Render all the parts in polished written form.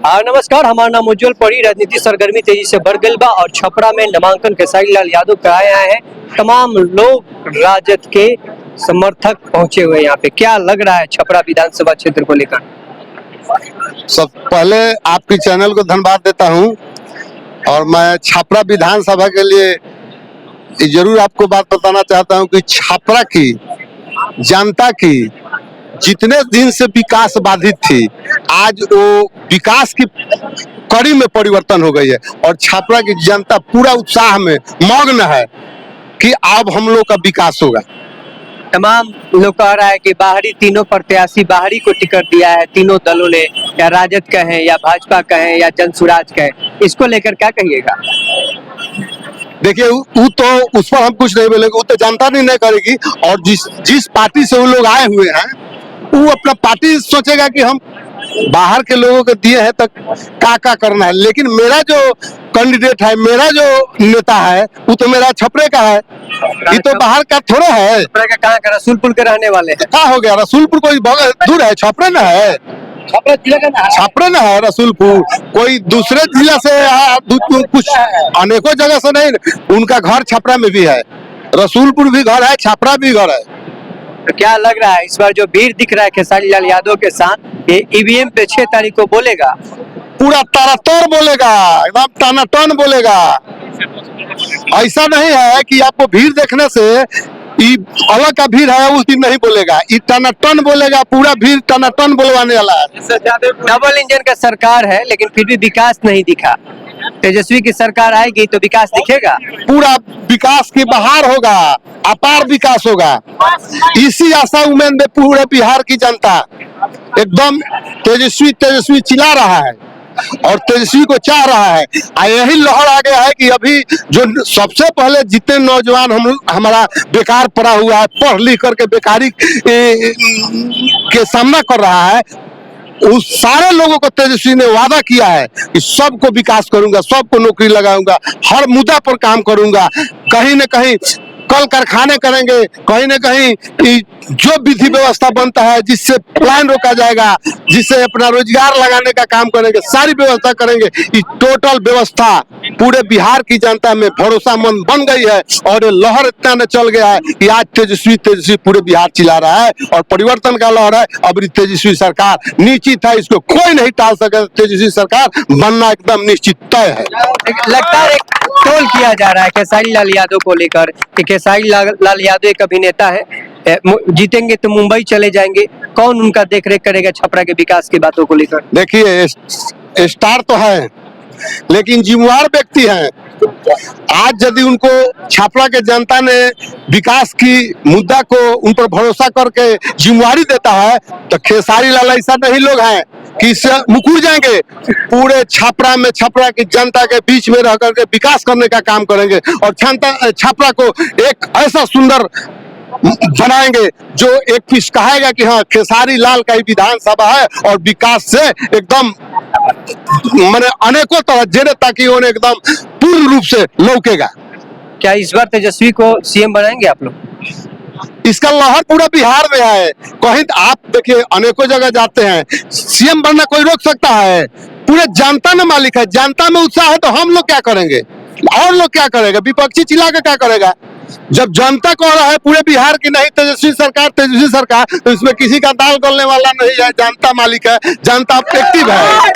नमस्कार, हमारा नाम उज्जवल पड़ी। राजनीति सरगर्मी तेजी से बढ़ गई बा और छपरा में नामांकन खेसारी लाल यादव कराए आए हैं। तमाम लोग राजद के समर्थक पहुंचे हुए यहाँ पे। क्या लग रहा है छपरा विधानसभा क्षेत्र को लेकर? सब पहले आपकी चैनल को धन्यवाद देता हूं और मैं छपरा विधानसभा के लिए जरूर आपको बात बताना चाहता हूं कि छपरा की जनता की जितने दिन से विकास बाधित थी, आज वो विकास की कड़ी में परिवर्तन हो गई है और छपरा की जनता पूरा उत्साह में मग्न है कि अब हम लोग का विकास होगा। तमाम लोग कह रहा है कि बाहरी तीनों प्रत्याशी बाहरी को टिकट दिया है, तीनों दलों ने, या राजद कहें या भाजपा कहें या जनसुराज कहें, इसको लेकर क्या कहिएगा? देखिए, वो तो उस पर हम कुछ नहीं बोलेंगे, वो तो जनता नहीं करेगी। और जिस पार्टी से वो लोग आए हुए हैं, वो अपना पार्टी सोचेगा कि हम बाहर के लोगों को दिए हैं तो क्या करना है। लेकिन मेरा जो कैंडिडेट है, मेरा जो नेता है, वो तो मेरा छपरे का है, ये तो बाहर का थोड़ा है। छपरा का कहाँ का? रसूलपुर के रहने वाले हैं। क्या हो गया? रसूलपुर कोई दूर है? छपरे ना है, छपरे ना है रसूलपुर। कोई दूसरे जिला से कुछ अनेकों जगह से नहीं, उनका घर छपरा में भी है, रसूलपुर भी घर है, छपरा भी घर है। तो क्या लग रहा है इस बार जो भीड़ दिख रहा है खेसारी लाल यादव के साथ, ये ईवीएम पे 6 तारीख को बोलेगा? पूरा तारातोड़ बोलेगा, एकदम टनाटन बोलेगा। ऐसा नहीं है कि आपको भीड़ देखने से अलग का भीड़ है उस दिन नहीं बोलेगा, ये टनाटन बोलेगा, पूरा भीड़ टनाटन बोलवाने वाला है। डबल इंजन का सरकार है लेकिन फिर भी विकास नहीं दिखा। तेजस्वी की सरकार आएगी तो विकास दिखेगा, पूरा विकास की बहार होगा, अपार विकास होगा। इसी आशा उम्मीद में पूरे बिहार की जनता एकदम तेजस्वी चिल्ला रहा है और तेजस्वी को चाह रहा है। यही लहर आ गया है कि अभी जो सबसे पहले जितने नौजवान हमारा बेकार पड़ा हुआ है, पढ़ लिख करके बेकारी के सामना कर रहा है, उस सारे लोगों को तेजस्वी ने वादा किया है कि सबको विकास करूंगा, सबको नौकरी लगाऊंगा, हर मुद्दा पर काम करूंगा। कहीं न कहीं कल कारखाने करेंगे, कहीं न कहीं जो विधि व्यवस्था बनता है जिससे प्लान रोका जाएगा, जिससे अपना रोजगार लगाने का काम करेंगे, सारी व्यवस्था करेंगे। ये टोटल व्यवस्था पूरे बिहार की जनता में भरोसामंद बन गई है और ये लहर इतना न चल गया है कि आज तेजस्वी पूरे बिहार चिल्ला रहा है और परिवर्तन का लहर है। अब तेजस्वी सरकार निश्चित है, इसको कोई नहीं टाल सके। तेजस्वी सरकार बनना एकदम निश्चित तय है। लगता है ट्रोल किया जा रहा है खेसारी लाल यादव को लेकर कि खेसारी लाल यादव एक अभिनेता है, जीतेंगे तो मुंबई चले जाएंगे। कौन उनका देखरेख करेगा छपरा के विकास की बातों को लेकर? देखिए, स्टार तो है लेकिन जिम्मेवार व्यक्ति है। आज यदि उनको छपरा के जनता ने विकास की मुद्दा को उन पर भरोसा करके जिम्मेवारी देता है तो खेसारी लाल ऐसा नहीं लोग हैं कि इससे मुकर जाएंगे। पूरे छपरा में छपरा की जनता के बीच में रह करके विकास करने का काम करेंगे और छपरा को एक ऐसा सुंदर बनाएंगे जो एक पीस कहेगा कि हाँ, खेसारी लाल का ही विधानसभा है और विकास से एकदम मैंने अनेकों तरह जेने ताकि उन्हें एकदम पूर्ण रूप से लौकेगा। क्या इस बार तेजस्वी को सीएम बनाएंगे आप लोग? इसका लहर पूरा बिहार में है। कहीं आप देखिए, अनेकों जगह जाते हैं, सीएम बनना कोई रोक सकता है? पूरे जनता में मालिक है, जनता में उत्साह है तो हम लोग क्या करेंगे और लोग क्या करेगा? विपक्षी चिल्ला के क्या करेगा? जब जनता कह रहा है पूरे बिहार की नहीं तेजस्वी सरकार, तो इसमें किसी का दाल गलने वाला नहीं है। जनता मालिक है, जनता एक्टिव है।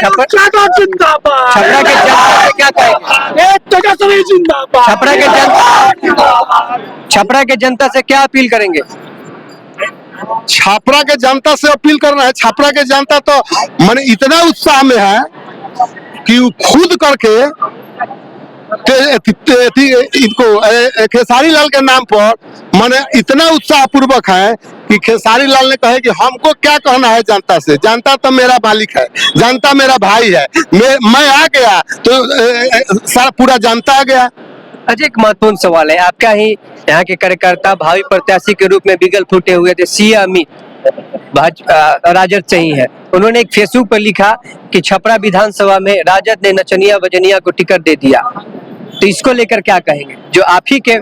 छपरा के जनता से क्या कहेंगे? छपरा के जनता से क्या अपील करेंगे? छपरा के जनता से अपील करना है। छपरा के जनता तो माने इतना उत्साह में है कि वो खुद करके इनको खेसारी लाल के नाम पर माने इतना उत्साह पूर्वक है कि खेसारी लाल ने कहे कि हमको क्या कहना है जनता से, जनता तो मेरा मालिक है, जनता मेरा भाई है, मैं आ गया तो सारा पूरा जनता आ गया। अजय, एक महत्वपूर्ण सवाल है आपका ही यहाँ के कार्यकर्ता भावी प्रत्याशी के रूप में बिगल फूटे हुए थे सिया अमित राजद से ही है। उन्होंने एक फेसबुक पर लिखा कि छपरा विधानसभा में राजद ने नचनिया बजनिया को टिकट दे दिया, तो इसको लेकर क्या कहेंगे? जो आप ही के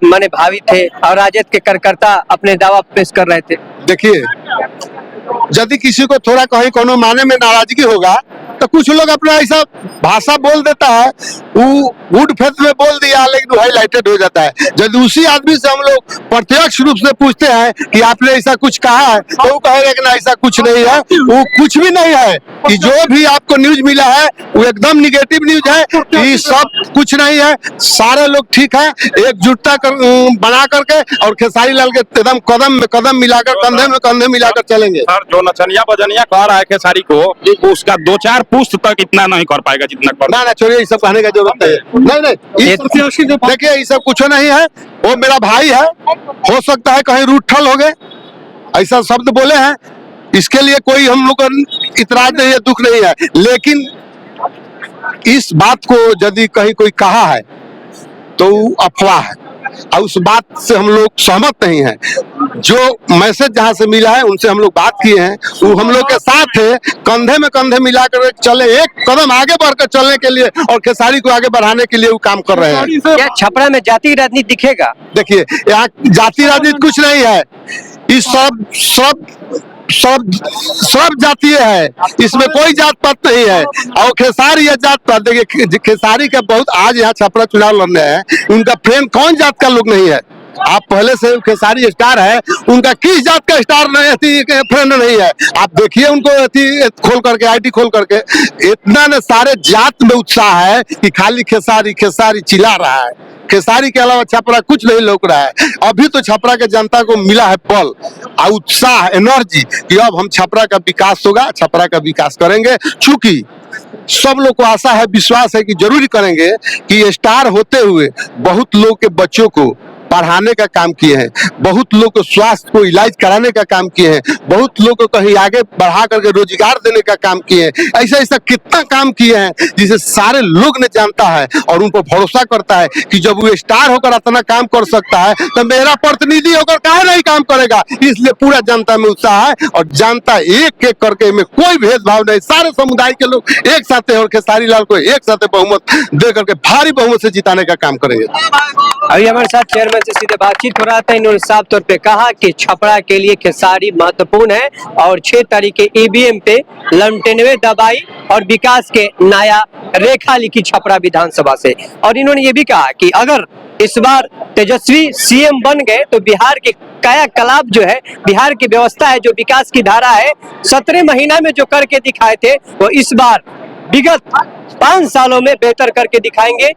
माने भावी थे और राजद के कार्यकर्ता अपने दावा पेश कर रहे थे। देखिए, यदि किसी को थोड़ा कहीं कोनो माने में नाराजगी होगा तो कुछ लोग अपना ऐसा भाषा बोल देता है, वो गुड फेथ में बोल दिया लेकिन वो हाईलाइटेड हो जाता है। यदि उसी आदमी से हम लोग प्रत्यक्ष रूप से पूछते हैं कि आपने ऐसा कुछ कहा है, तो वो कहेगा कि ना ऐसा कुछ नहीं है, वो कुछ भी नहीं है, कि जो भी आपको न्यूज मिला है वो एकदम निगेटिव न्यूज है, कि सब कुछ नहीं है, सारे लोग ठीक है, एकजुटता बना करके और खेसारी लाल के एकदम कदम में कदम मिलाकर, कंधे में कंधे मिलाकर चलेंगे। सर जो नचनिया बजनिया कह रहा है खेसारी को, उसका 2-4 पुश्त तक इतना नहीं कर पाएगा जितना कर। ना छोड़िए, ये सब कहने का जरूरत नहीं। नहीं देखिए, ये सब कुछ नहीं है, वो मेरा भाई है, हो सकता है कहीं रूठल हो गए, ऐसा शब्द बोले हैं, इसके लिए कोई हम लोग का इतराज नहीं है, दुख नहीं है, लेकिन इस बात को यदि कहीं कोई कहा है तो अफवाह है और उस बात से हम लोग सहमत नहीं हैं। जो मैसेज जहां से मिला है उनसे हम लोग बात किए हैं, वो हम लोग के साथ है, कंधे में कंधे मिलाकर चले, एक कदम आगे बढ़कर चलने के लिए और खेसारी को आगे बढ़ाने के लिए वो काम कर रहे हैं। क्या छपरा में जाति राजनीति दिखेगा? देखिए, यहाँ जाति राजनीति कुछ नहीं है, इस सब जातीय है, इसमें कोई जात पात नहीं है। और खेसारी है जात पात, देखिए खेसारी का बहुत आज यहाँ छपरा चुनाव लड़ने हैं, उनका फ्रेंड कौन जात का लोग नहीं है। आप पहले से खेसारी स्टार है, उनका किस जात का स्टार नहीं फ्रेंड नहीं है। आप देखिए उनको खोल करके, आईडी खोल करके, इतना न सारे जात में उत्साह है कि खाली खेसारी खेसारी चिल्ला रहा है। खेसारी के अलावा छपरा कुछ नहीं लौक रहा है। अभी तो छपरा के जनता को मिला है बल और उत्साह, एनर्जी कि अब हम छपरा का विकास होगा, छपरा का विकास करेंगे। चूंकि सब लोग को आशा है, विश्वास है कि जरूरी करेंगे, कि स्टार होते हुए बहुत लोग के बच्चों को पढ़ाने का काम किए हैं, बहुत लोग को स्वास्थ्य को इलाज कराने का काम किए हैं, बहुत लोग को कहीं आगे बढ़ा करके रोजगार देने का काम किए हैं। ऐसा ऐसा कितना काम किए हैं जिसे सारे लोग ने जानता है और उन पर भरोसा करता है कि जब वो स्टार होकर इतना काम कर सकता है तो मेरा प्रतिनिधि होकर काहे नहीं काम करेगा। इसलिए पूरा जनता में उत्साह है और जनता एक एक करके, में कोई भेदभाव नहीं, सारे समुदाय के लोग एक साथ और खेसारी लाल को एक साथ बहुमत दे करके भारी बहुमत से जिताने का काम करेंगे। अभी हमारे साथ चेयरमैन से सीधे बातचीत हो रहा था, इन्होंने साफ तौर पे कहा कि छपरा के लिए खेसारी महत्वपूर्ण है और 6 तारीख के ईवीएम पे लमटेनवे दबाई और विकास के नया रेखा लिखी छपरा विधानसभा से। और इन्होंने ये भी कहा कि अगर इस बार तेजस्वी सीएम बन गए तो बिहार के कायाकल्प जो है, बिहार की व्यवस्था है, जो विकास की धारा है, 17 महीना में जो करके दिखाए थे वो इस बार विगत 5 सालों में बेहतर करके दिखाएंगे।